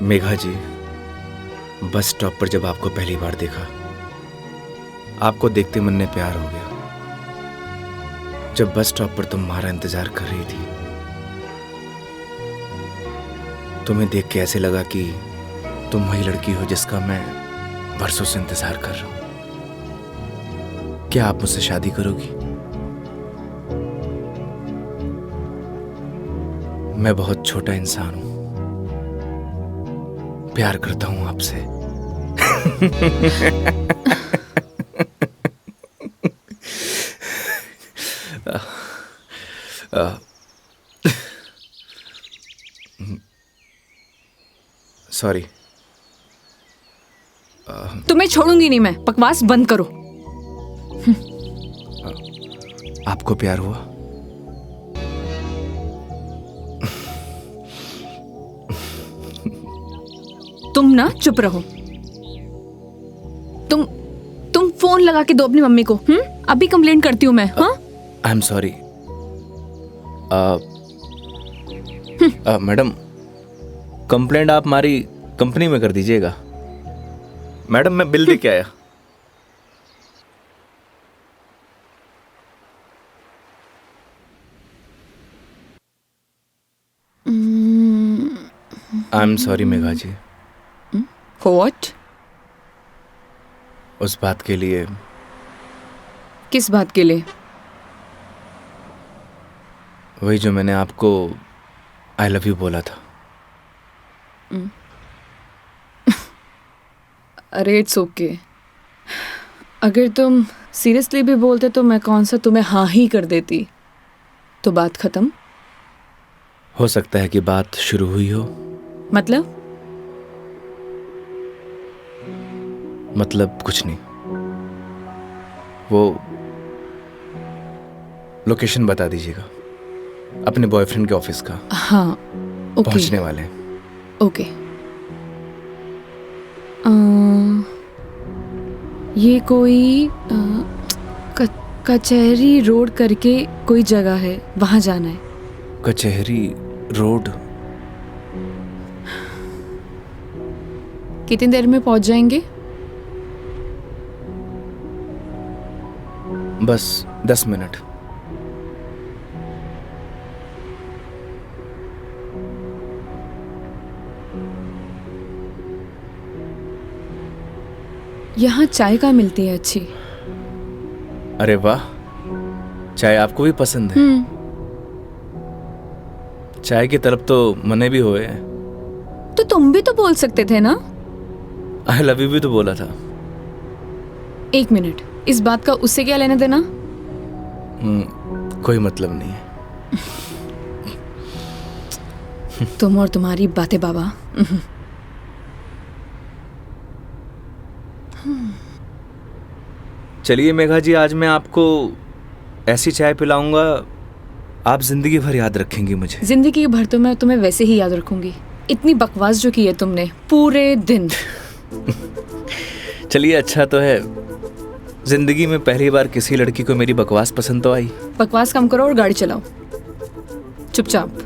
मेघा जी, bus stop पर जब आपको पहली बार देखा, आपको देखते मन में प्यार हो गया। जब बस स्टॉप पर तुम हमारा इंतजार कर रही थी, तुम्हें देख के ऐसे लगा कि तुम वही लड़की हो जिसका मैं बरसों से इंतजार कर रहा हूं। क्या आप मुझसे शादी करोगी? मैं बहुत छोटा इंसान हूं, प्यार करता हूं आपसे। सॉरी। तुम्हें छोड़ूंगी नहीं मैं। बकवास बंद करो। आपको प्यार हुआ? तुम ना चुप रहो। तुम फोन लगा के दो अपनी मम्मी को। अभी कंप्लेंट करती हूँ मैं। हाँ, आई एम सॉरी। मैडम, कंप्लेंट आप हमारी कंपनी में कर दीजिएगा। मैडम, मैं बिल दे के आया। I am sorry Megha ji. What? उस बात के लिए। किस बात के लिए? वही जो मैंने आपको आई लव यू बोला था। अरे इट्स ओके। अगर तुम सीरियसली भी बोलते तो मैं कौन सा तुम्हें हाँ ही कर देती, तो बात खत्म। हो सकता है कि बात शुरू हुई हो। मतलब कुछ नहीं। वो लोकेशन बता दीजिएगा अपने बॉयफ्रेंड के ऑफिस का। हाँ, ओके। पहुंचने वाले हैं। ओके। ये कोई कचहरी रोड करके कोई जगह है, वहां जाना है। कचहरी रोड? कितनी देर में पहुंच जाएंगे? बस 10 मिनट। यहाँ चाय कहाँ मिलती है अच्छी? अरे वाह, चाय आपको भी पसंद है? चाय की तरफ तो मने भी हुए हैं। तो तुम भी तो बोल सकते थे ना। आई लव यू भी तो बोला था। एक मिनट, इस बात का उससे क्या लेना देना? कोई मतलब नहीं है। तुम और तुम्हारी बातें बाबा। चलिए मेघा जी, आज मैं आपको ऐसी चाय पिलाऊंगा, आप जिंदगी भर याद रखेंगी मुझे। जिंदगी भर तो मैं तुम्हें वैसे ही याद रखूंगी। इतनी बकवास जो की है तुमने पूरे दिन। चलिए, अच्छा तो है, जिंदगी में पहली बार किसी लड़की को मेरी बकवास पसंद तो आई। बकवास कम करो और गाड़ी चलाओ चुपचाप।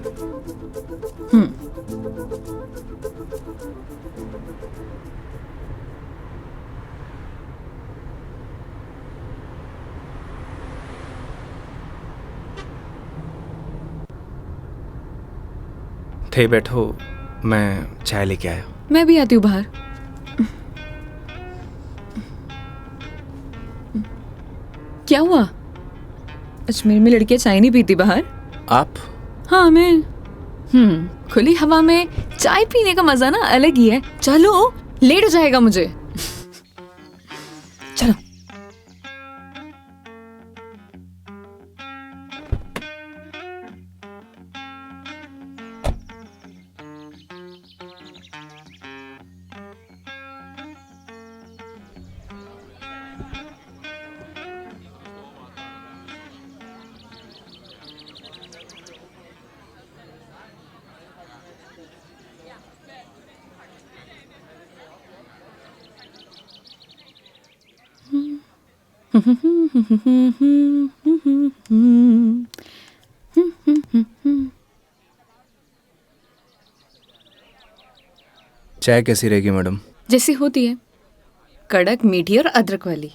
थे बैठो, मैं चाय लेके आया। मैं भी आती हूँ बाहर। क्या हुआ? अजमेर में लड़कियां चाय नहीं पीती बाहर? आप? हाँ, मैं। खुली हवा में चाय पीने का मजा ना अलग ही है। चलो, लेट हो जाएगा मुझे। चलो। चाय कैसी रहेगी मैडम? जैसी होती है, कड़क, मीठी और अदरक वाली।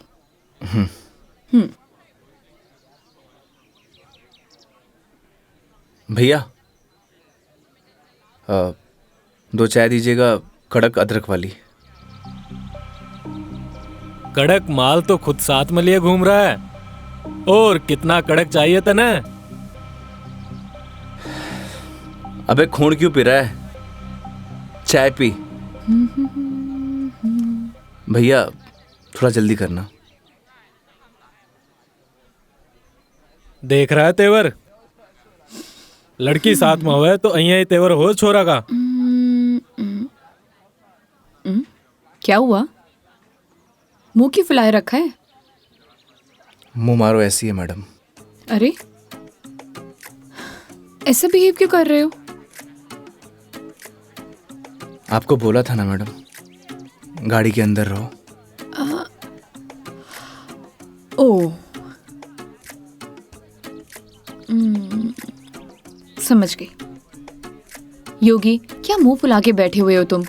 भैया 2 चाय दीजिएगा, कड़क अदरक वाली। कड़क माल तो खुद साथ में लिए घूम रहा है, और कितना कड़क चाहिए था ना? अबे खून क्यों पी रहा है? चाय पी। भैया थोड़ा जल्दी करना। देख रहा है तेवर? लड़की साथ में हुआ है तो अहिया ही तेवर हो छोरा का। क्या हुआ? मुंह क्यों फुलाए रखा है? मुंह मारो ऐसी है मैडम। अरे ऐसा बिहेव क्यों कर रहे हो? आपको बोला था ना मैडम, गाड़ी के अंदर रहो। ओ समझ गई। योगी, क्या मुंह फुला के बैठे हुए हो तुम?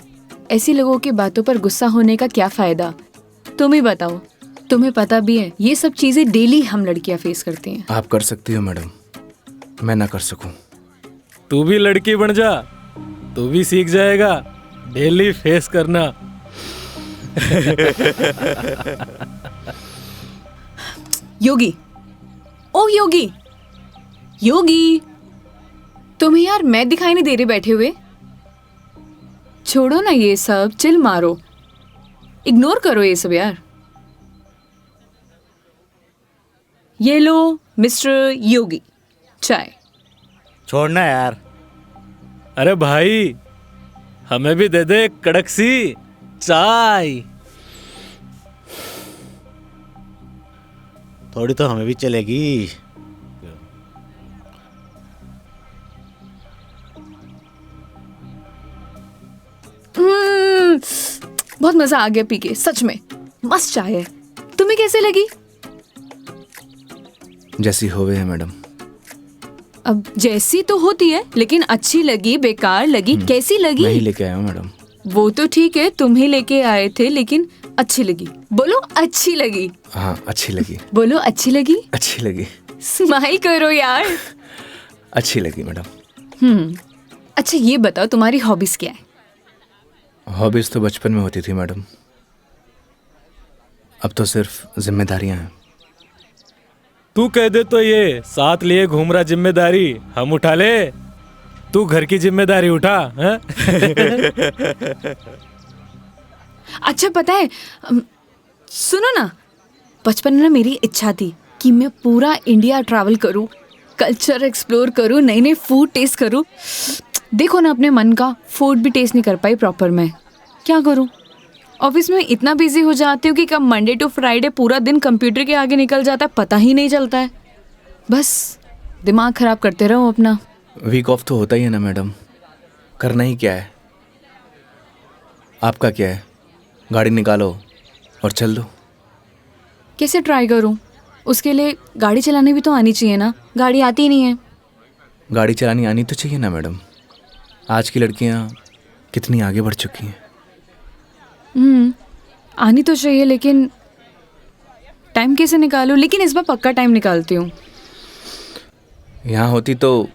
ऐसी लोगों की बातों पर गुस्सा होने का क्या फायदा? तुम ही बताओ। तुम्हें पता भी है ये सब चीजें डेली हम लड़कियां फेस करती हैं। आप कर सकती हो मैडम, मैं ना कर सकूं। तू भी लड़की बन जा, तू भी सीख जाएगा डेली फेस करना। योगी, ओ योगी, योगी, तुम्हें यार मैं दिखाई नहीं दे रही बैठे हुए? छोड़ो ना ये सब, चिल मारो, इग्नोर करो ये सब यार। ये लो मिस्टर योगी, चाय। छोड़ना यार। अरे भाई, हमें भी दे दे कड़क सी चाय। थोड़ी तो हमें भी चलेगी। बहुत मजा आ गया पी के, सच में मस्त चाय है। तुम्हें कैसे लगी? जैसी होवे है मैडम। अब जैसी तो होती है, लेकिन अच्छी लगी, बेकार लगी, कैसी लगी? मैं ही लेके आया हूँ मैडम। वो तो ठीक है, तुम ही लेके आए थे, लेकिन अच्छी लगी। बोलो अच्छी लगी। हाँ अच्छी लगी। बोलो अच्छी लगी। अच्छी लगी। स्माइल करो यार। अच्छी लगी मैडम। अच्छा ये बताओ तुम्हारी हॉबीज क्या है? हॉबीज तो बचपन में होती थी मैडम, अब तो सिर्फ जिम्मेदारियां हैं। तू कह दे तो ये साथ लिए घूम रहा जिम्मेदारी हम उठा ले। तू घर की जिम्मेदारी उठा है? अच्छा पता है, सुनो ना, बचपन में ना मेरी इच्छा थी कि मैं पूरा इंडिया ट्रैवल करूं, कल्चर एक्सप्लोर करूं, नए नए फूड टेस्ट करूं। देखो ना, अपने मन का फूड भी टेस्ट नहीं कर पाई प्रॉपर मैं। क्या करूं? ऑफिस में इतना बिजी हो जाती हूँ कि कब मंडे टू फ्राइडे पूरा दिन कंप्यूटर के आगे निकल जाता है, पता ही नहीं चलता है। बस दिमाग खराब करते रहो अपना। वीक ऑफ तो होता ही है ना मैडम, करना ही क्या है। आपका क्या है, गाड़ी निकालो और चल दो। कैसे ट्राई करूं? उसके लिए गाड़ी चलानी भी तो आनी चाहिए ना, गाड़ी आती ही नहीं है। गाड़ी चलानी आनी तो चाहिए ना मैडम, आज की लड़कियां कितनी आगे बढ़ चुकी हैं। आनी तो चाहिए, लेकिन टाइम कैसे निकालूं? लेकिन इस बार पक्का टाइम निकालती हूँ। यहाँ होती तो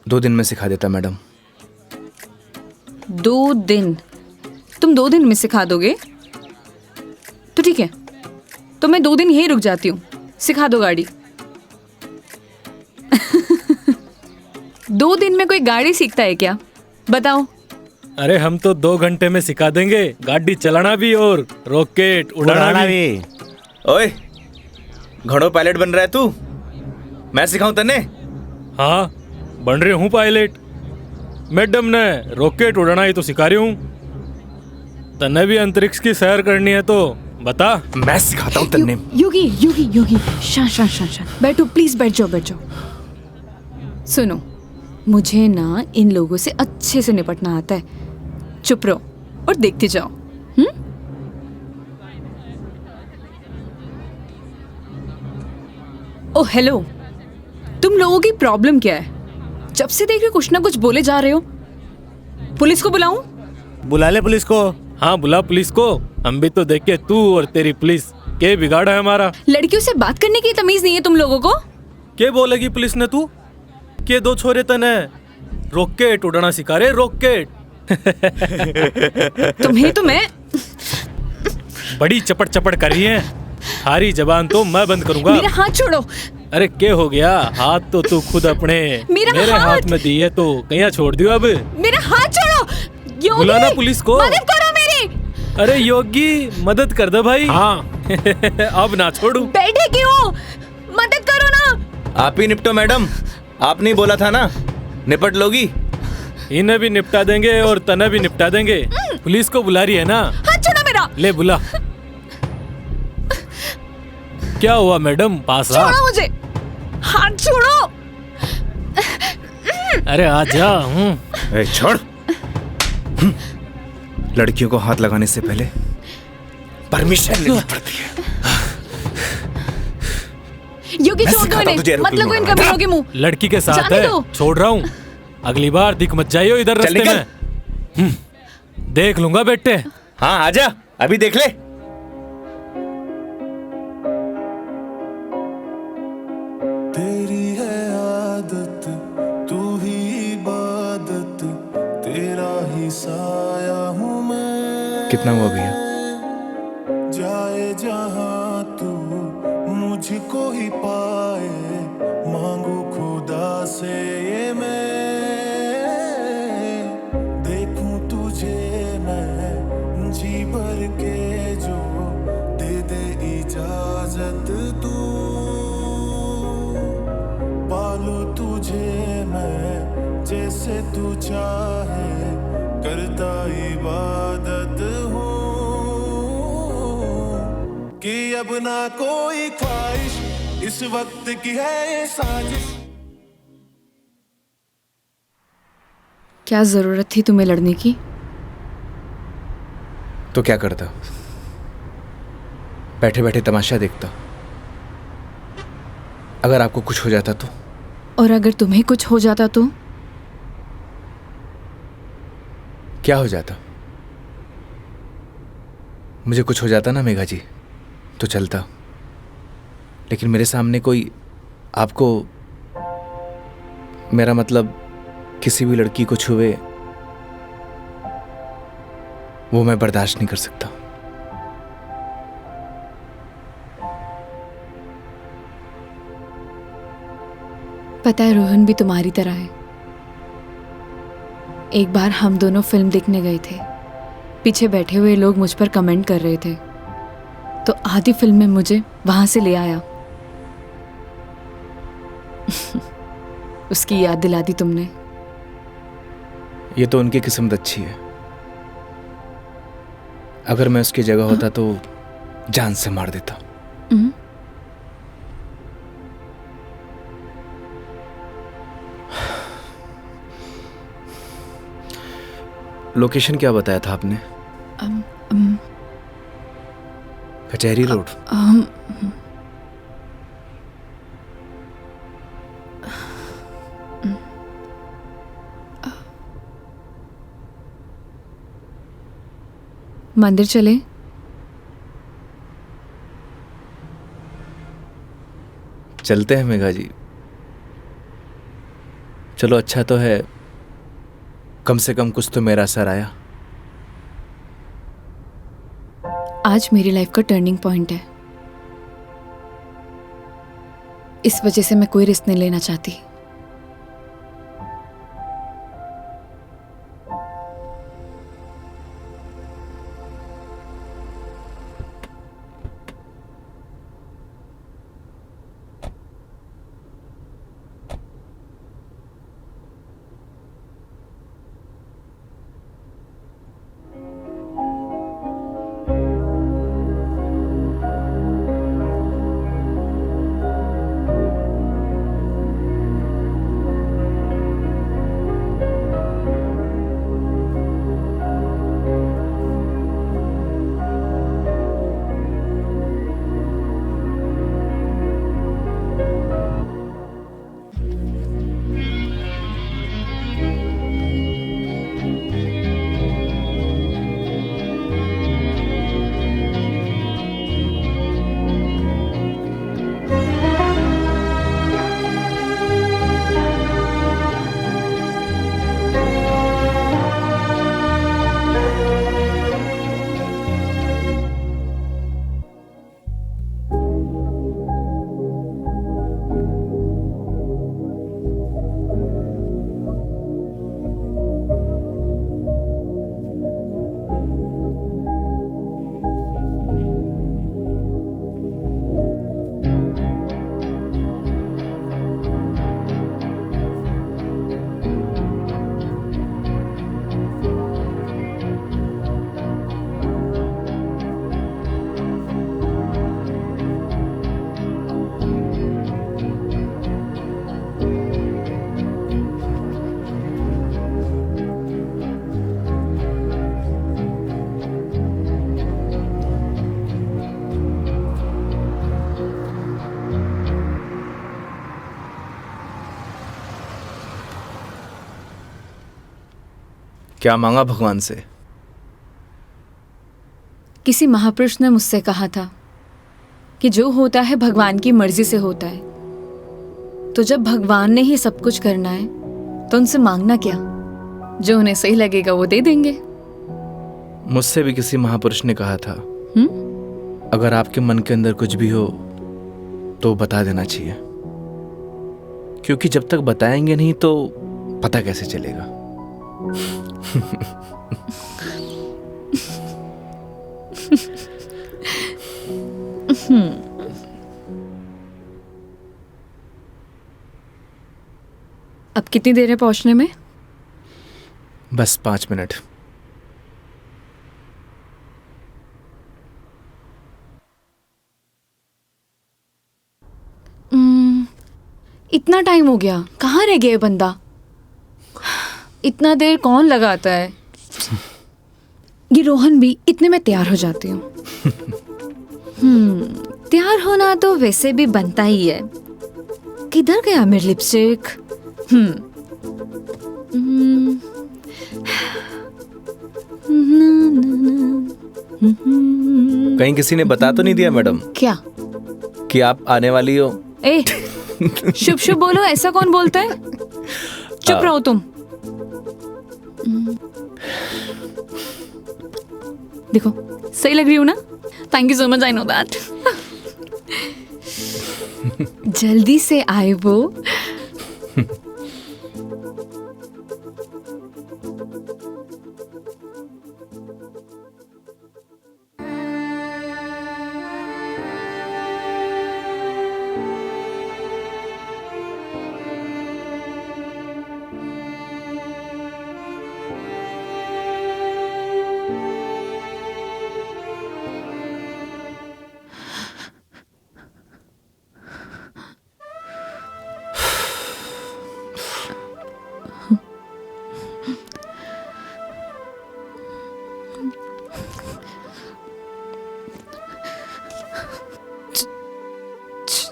2 दिन में सिखा देता मैडम। 2 दिन? तुम 2 दिन में सिखा दोगे? तो ठीक है, तो मैं 2 दिन यहीं रुक जाती हूँ, सिखा दो गाड़ी। 2 दिन में कोई गाड़ी सीखता है क्या? बताओ। अरे हम तो 2 घंटे में सिखा देंगे गाड़ी चलाना भी और रॉकेट उड़ाना भी। ओए, घोड़ों पायलट बन रहा है तू? मैं सिखाऊं तन्ने? हाँ बन रही हूँ पायलट। मैडम ने रॉकेट उड़ाना ही तो सिखा रही हूँ। तन्ने भी अंतरिक्ष की सैर करनी है तो बता। मैं सिखाता हूँ तन्ने। योगी योगी योगी, शांत। बैठो प्लीज, बैठ जाओ। सुनो, मुझे ना इन लोगों से अच्छे से निपटना आता है। चुप रहो और देखते जाओ। ओ हेलो, तुम लोगों की प्रॉब्लम क्या है? जब से देख रहे हो कुछ ना कुछ बोले जा रहे हो। पुलिस को बुलाऊं? बुला ले पुलिस को। हाँ बुला पुलिस को, हम भी तो देखे तू और तेरी पुलिस के बिगाड़ा है हमारा। लड़कियों से बात करने की तमीज नहीं है तुम लोगों को? के बोलेगी पुलिस ने तू के दो छोरे तने रॉकेट उड़ाना सिखा रहे, रॉकेट। तुम्हें तो मैं बड़ी चपड़ चपड़ कर रही है, हारी जबान तो मैं बंद करूंगा। मेरा हाथ छोड़ो। अरे क्या हो गया, हाथ तो तू खुद अपने मेरे हाथ में दी है तो कहीं छोड़ दियो अब। मेरा हाथ छोड़ो योगी। बुलाना पुलिस को। मदद करो मेरी। अरे योगी मदद कर दे भाई। हाँ अब ना छोड़ू। बैठे क्यों, मदद करो ना। आप ही निपटो मैडम, आपने ही बोला था ना निपट लोगी। इन्हें भी निपटा देंगे और तने भी निपटा देंगे। पुलिस को बुला रही है ना, हाथ छोड़ो मेरा। ले बुला। क्या हुआ मैडम, पास आ। छोड़ो मुझे, हाथ छोड़ो। अरे आ जा। ए, छोड़। लड़कियों को हाथ लगाने से पहले परमिशन लेनी पड़ती है। योगी छोड़ दो इन्हें, मत लगो इन कमीनों के मुंह। लड़की के साथ जाने है, दो। छोड़ रहा हूँ। अगली बार दिख मत जाइयो इधर चल रास्ते निकल। में। देख लूंगा बेटे। हाँ आजा, अभी देख ले। तेरी है आदत, तू ही इबादत, तेरा ही साया हूँ मैं। कितना हुआ भैया? जाए जहाँ तू मुझको ही पाए, मांगू खुदा से ये मैं। देखूं तुझे मैं जी भर के, जो दे दे इजाजत तू। पालू तुझे मैं जैसे तू चाहे, करता इबादत हूँ कि अब ना कोई ख्वाहिश इस वक्त की है ये साजिश। क्या जरूरत थी तुम्हें लड़ने की? तो क्या करता, बैठे बैठे तमाशा देखता। अगर आपको कुछ हो जाता तो? और अगर तुम्हें कुछ हो जाता तो? क्या हो जाता? मुझे कुछ हो जाता ना मेघा जी तो चलता, लेकिन मेरे सामने कोई आपको, मेरा मतलब किसी भी लड़की को छुए, वो मैं बर्दाश्त नहीं कर सकता। पता है रोहन भी तुम्हारी तरह है। एक बार हम दोनों फिल्म देखने गए थे, पीछे बैठे हुए लोग मुझ पर कमेंट कर रहे थे, तो आधी फिल्म में मुझे वहां से ले आया। उसकी याद दिला दी तुमने। ये तो उनकी किस्मत अच्छी है। अगर मैं उसकी जगह होता तो जान से मार देता। लोकेशन क्या बताया था आपने? कचहरी रोड। मंदिर चले? चलते हैं मेघा जी। चलो अच्छा तो है, कम से कम कुछ तो मेरा असर आया। आज मेरी लाइफ का टर्निंग पॉइंट है। इस वजह से मैं कोई रिस्क नहीं लेना चाहती। क्या मांगा भगवान से? किसी महापुरुष ने मुझसे कहा था कि जो होता है भगवान की मर्जी से होता है। तो जब भगवान ने ही सब कुछ करना है तो उनसे मांगना क्या? जो उन्हें सही लगेगा वो दे देंगे। मुझसे भी किसी महापुरुष ने कहा था, अगर आपके मन के अंदर कुछ भी हो तो बता देना चाहिए, क्योंकि जब तक बताएंगे नहीं तो पता कैसे चलेगा। अब कितनी देर है पहुंचने में? बस 5 मिनट। इतना टाइम हो गया, कहाँ रह गया ये बंदा? इतना देर कौन लगाता है? ये रोहन भी, इतने में तैयार हो जाती हूँ। तैयार होना तो वैसे भी बनता ही है। किधर गया मेरी लिपस्टिक? कहीं किसी ने बता तो नहीं दिया मैडम क्या? कि आप आने वाली हो? ए, शुभ शुभ बोलो, ऐसा कौन बोलता है? चुप रहो तुम। देखो सही लग रही हूँ ना? Thank you so much, I know that. जल्दी से आए वो।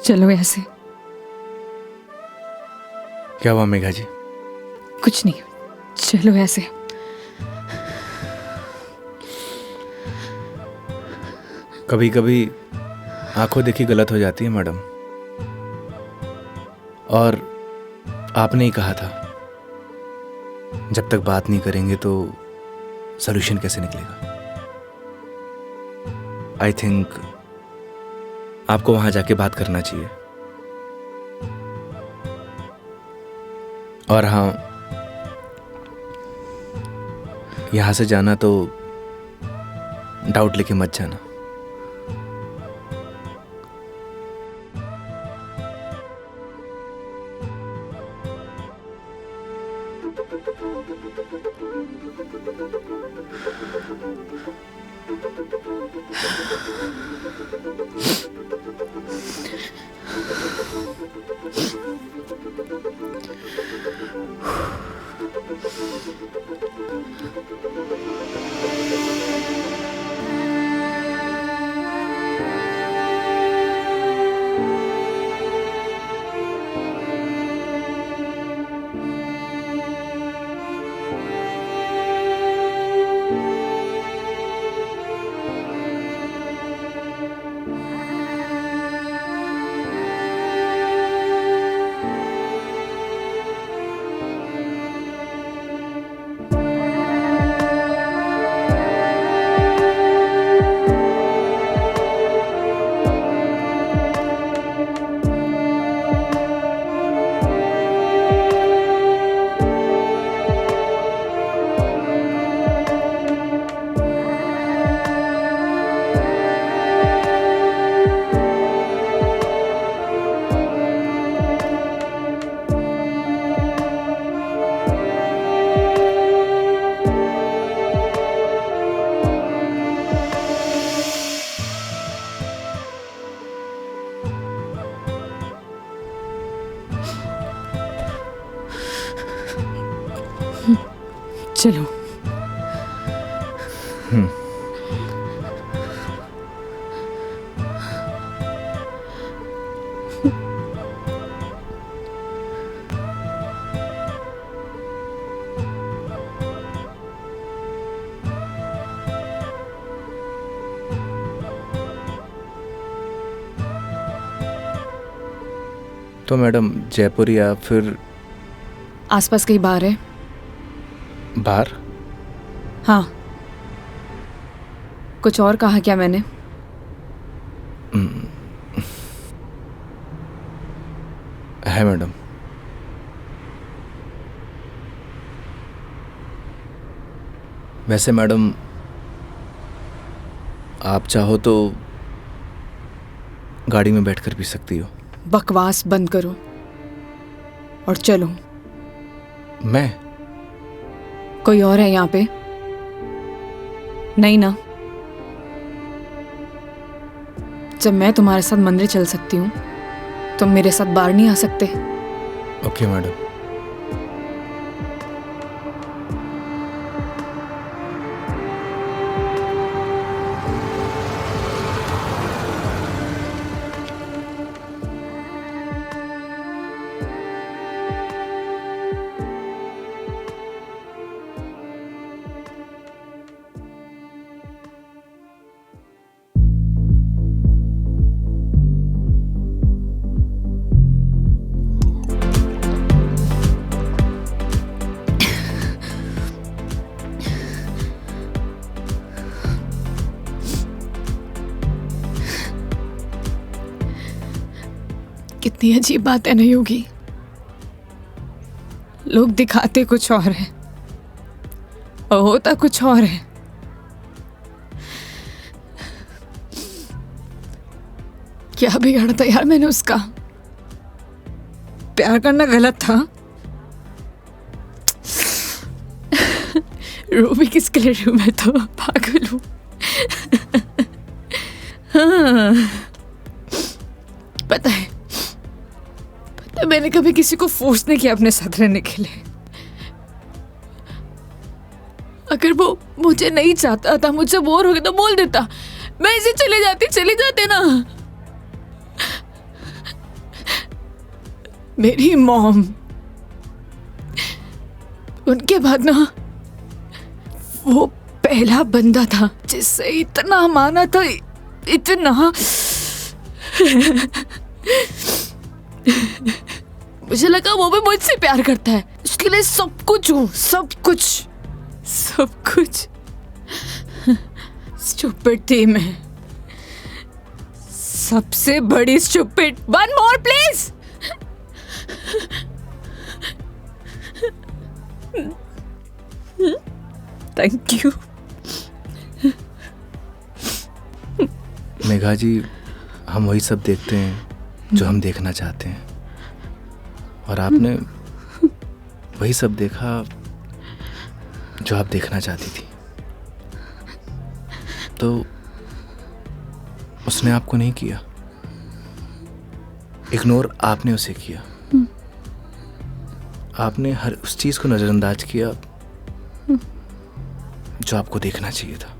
चलो ऐसे। क्या हुआ मेघा जी? कुछ नहीं, चलो ऐसे। कभी कभी आंखों देखी गलत हो जाती है मैडम, और आपने ही कहा था जब तक बात नहीं करेंगे तो सॉल्यूशन कैसे निकलेगा। आई थिंक आपको वहां जाके बात करना चाहिए। और हाँ, यहां से जाना तो डाउट लेके मत जाना। चलो। तो मैडम जयपुर या फिर आसपास कहीं बार है? बाहर? हाँ। कुछ और कहा क्या मैंने? है मैडम। वैसे मैडम आप चाहो तो गाड़ी में बैठकर पी सकती हो। बकवास बंद करो और चलो। मैं? कोई और है यहाँ पे? नहीं ना? जब मैं तुम्हारे साथ मंदिर चल सकती हूँ, तुम मेरे साथ बाहर नहीं आ सकते? Okay madam. कितनी अजीब बात है नहीं होगी। लोग दिखाते कुछ और है और होता कुछ और है। क्या बिगाड़ा था यार मैंने उसका? प्यार करना गलत था। रो भी किसके लिए रू? मैं तो पागल हूं। हाँ, पता है मैंने कभी किसी को फोर्स नहीं किया अपने साथ रहने के लिए। अगर वो मुझे नहीं चाहता था, मुझसे बोर हो गया तो बोल देता, मैं इसे चले जाते ना। मेरी मॉम, उनके बाद ना वो पहला बंदा था जिससे इतना माना था, इतना। मुझे लगा वो भी मुझसे प्यार करता है, उसके लिए सब कुछ हूँ, सब कुछ। स्टूपिड थी मैं, सबसे बड़ी stupid. One more please. Thank you. Megha ji, हम वही सब देखते हैं जो हम देखना चाहते हैं, और आपने वही सब देखा जो आप देखना चाहती थी। तो उसने आपको नहीं किया, इग्नोर आपने उसे किया। आपने हर उस चीज को नजरअंदाज किया जो आपको देखना चाहिए था।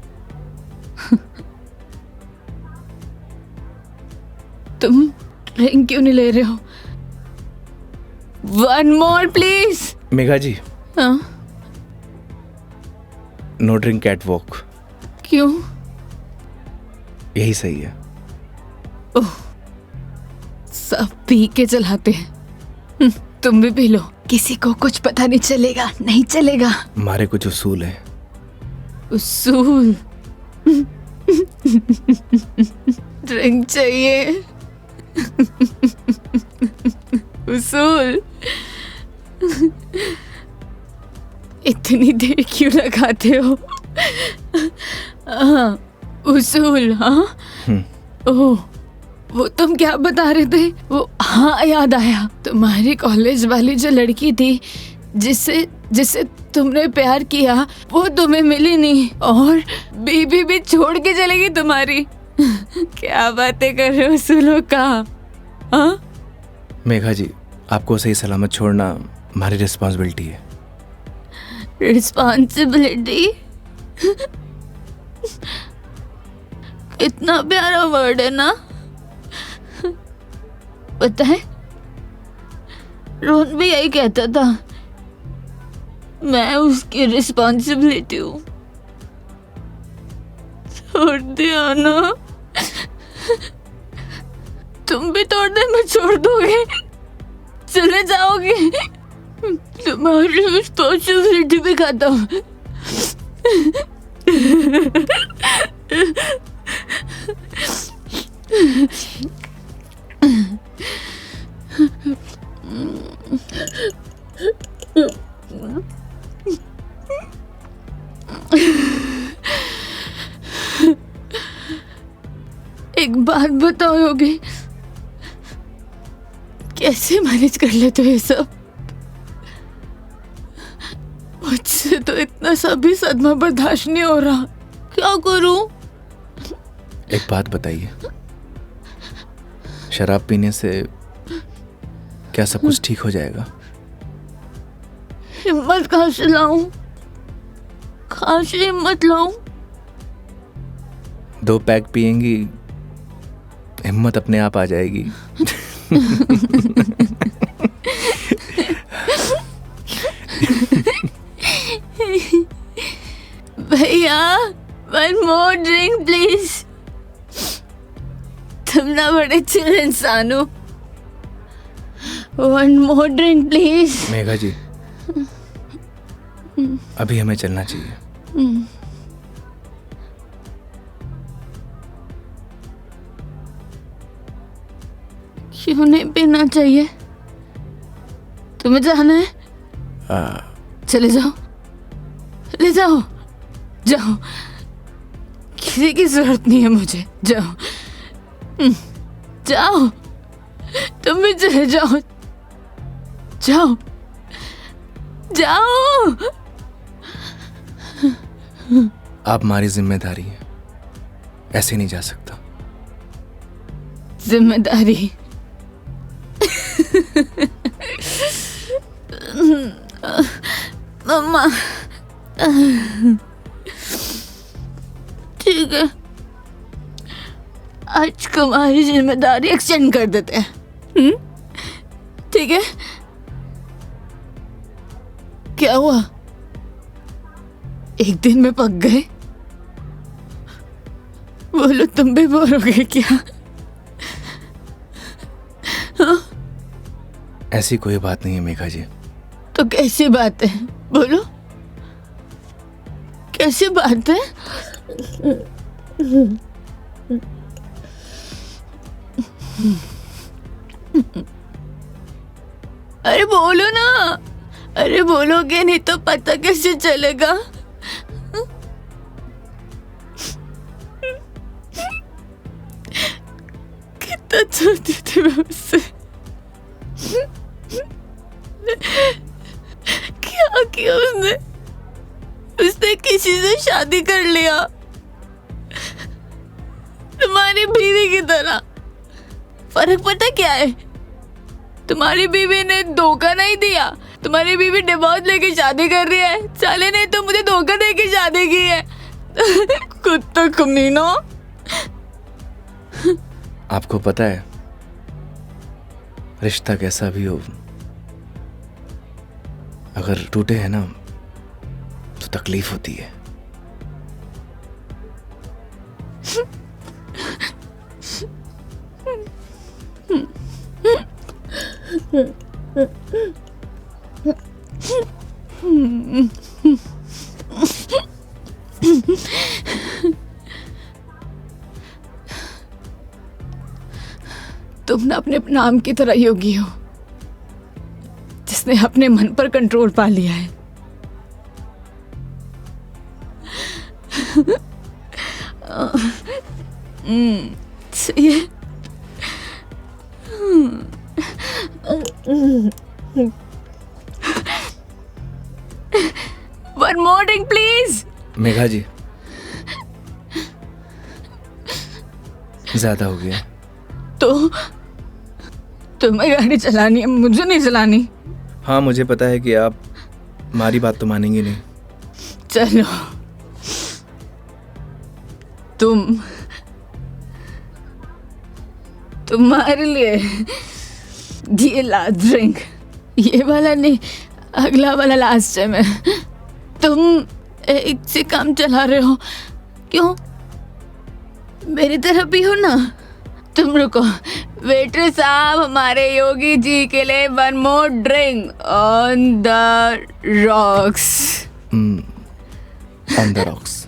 तुम ड्रिंक क्यों नहीं ले रहे हो? One more please. Megha ji, हाँ? No drink at walk. क्यों? यही सही है। ओह, सब पी के चलाते हैं। तुम भी पी लो, किसी को कुछ पता नहीं चलेगा। नहीं चलेगा। हमारे कुछ उसूल हैं। उसूल? ड्रिंक चाहिए। उसूल? इतनी देर क्यों लगाते हो? हाँ, उसूल। हाँ, ओह, वो तुम क्या बता रहे थे? वो, हाँ याद आया, तुम्हारी कॉलेज वाली जो लड़की थी जिससे तुमने प्यार किया, वो तुम्हें मिली नहीं और बीबी भी छोड़ के चलेगी तुम्हारी। क्या बातें कर रहे हो उसूलों का? हाँ? मेघा जी, आपको सही सलामत छोड़ना हमारी रिस्पॉन्सिबिलिटी है। रिस्पॉन्सिबिलिटी? इतना प्यारा वर्ड है ना। पता है, रोहन भी यही कहता था, मैं उसकी रिस्पॉन्सिबिलिटी हूँ। छोड़ दिया ना? तुम भी तोड़ दे, मैं छोड़ दोगे? चले जाओगे? तुम्हारी रिस्पॉन्सिबिलिटी भी खत्म। एक बात बताओ योगी, कैसे मैनेज कर लेते हो ये सब? मुझसे तो इतना सा भी सदमा बर्दाश्त नहीं हो रहा, क्या करूं? एक बात बताइए, शराब पीने से क्या सब कुछ ठीक हो जाएगा? हिम्मत कहाँ से लाऊं? कहाँ से हिम्मत लाऊं? 2 पैक पिएंगी, हिम्मत अपने आप आ जाएगी। भैया, 1 more drink प्लीज। तुम ना बड़े चिल इंसान हो। 1 more drink प्लीज। मेघा जी, अभी हमें चलना चाहिए। क्यों नहीं पीना चाहिए? तुम्हें जाना है? चले जाओ, ले जाओ, जाओ, किसी की जरूरत नहीं है मुझे। जाओ, जाओ, तुम भी चले जाओ, जाओ, जाओ। आप हमारी जिम्मेदारी है, ऐसे नहीं जा सकता। जिम्मेदारी? मम्मा, ठीक है, आज तुम्हारी जिम्मेदारी एक्सटेंड कर देते हैं। ठीक है? क्या हुआ? एक दिन में पक गए? बोलो, तुम भी बोर हो गए क्या? ऐसी कोई बात नहीं है मेघा जी। तो कैसी बात है? बोलो, कैसी बात है? अरे बोलो ना, अरे बोलोगे नहीं तो पता कैसे चलेगा? कितना चाहती थी मैं उससे, क्या किया उसने? उसने किसी से शादी कर लिया, तुम्हारी बीवी की तरह। फर्क पता क्या है? तुम्हारी बीवी ने धोखा नहीं दिया, तुम्हारी बीवी डिवोर्स लेके शादी कर रही है। साले ने तो मुझे धोखा देके शादी की है। कुत्ता कमीना। आपको पता है, रिश्ता कैसा भी हो, अगर टूटे हैं ना तो तकलीफ होती है। तुम ना अपने नाम की तरह योगी हो, जिसने अपने मन पर कंट्रोल पा लिया है। सही है। One more drink, please. Megha जी, ज्यादा हो गया। तो तुम्हें गाड़ी चलानी है, मुझे नहीं चलानी। हाँ, मुझे पता है कि आप हमारी बात तो मानेंगे नहीं। चलो, तुम्हारे लिए ये लास्ट ड्रिंक, ये वाला नहीं, अगला वाला लास्ट टाइम है। तुम एक से काम चला रहे हो, क्यों? मेरी तरह भी हो ना, तुम रुको वेटर साहब, हमारे योगी जी के लिए 1 more drink on the rocks. On the rocks.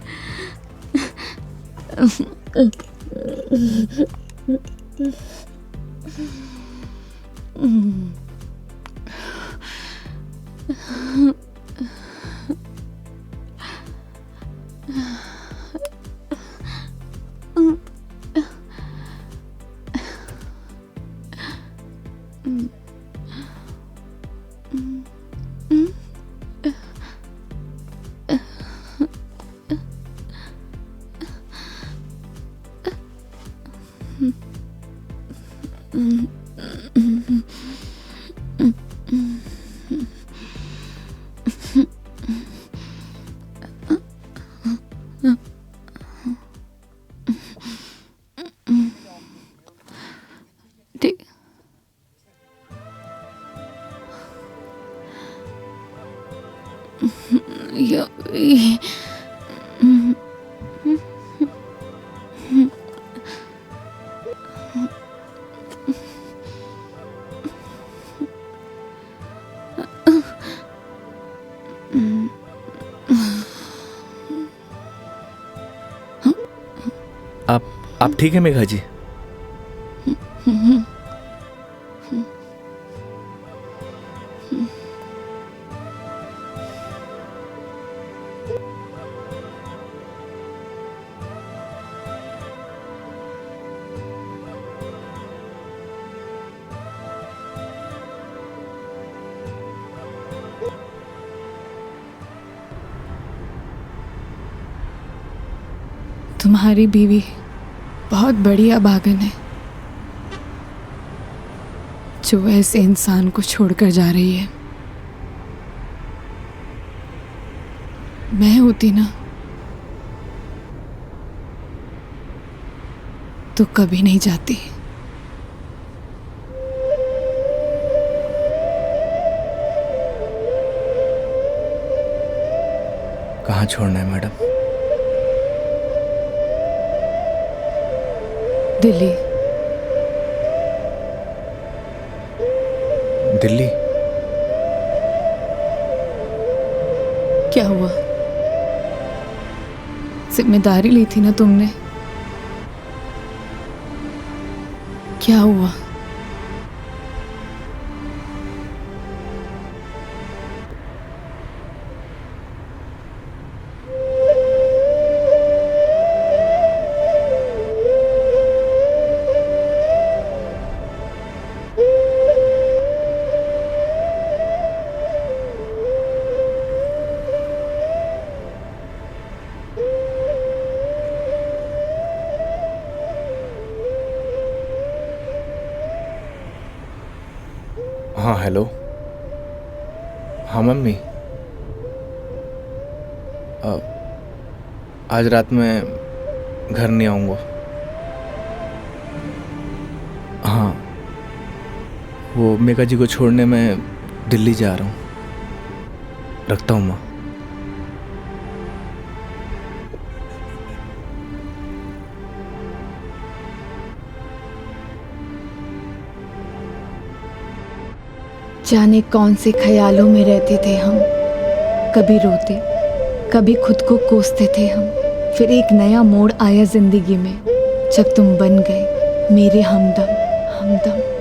ठीक। आप ठीक है मेघा जी? तुम्हारी बीवी बहुत बढ़िया भागन है जो ऐसे इंसान को छोड़कर जा रही है। मैं होती ना तो कभी नहीं जाती। कहाँ छोड़ना है मैडम? दिल्ली। दिल्ली? क्या हुआ? जिम्मेदारी ली थी ना तुमने, क्या हुआ? हाँ हेलो। हाँ मम्मी, आज रात में घर नहीं आऊँगा। हाँ, वो मेघा जी को छोड़ने मैं दिल्ली जा रहा हूँ। रखता हूँ माँ। जाने कौन से ख्यालों में रहते थे हम, कभी रोते कभी खुद को कोसते थे हम। फिर एक नया मोड़ आया जिंदगी में जब तुम बन गए मेरे हमदम।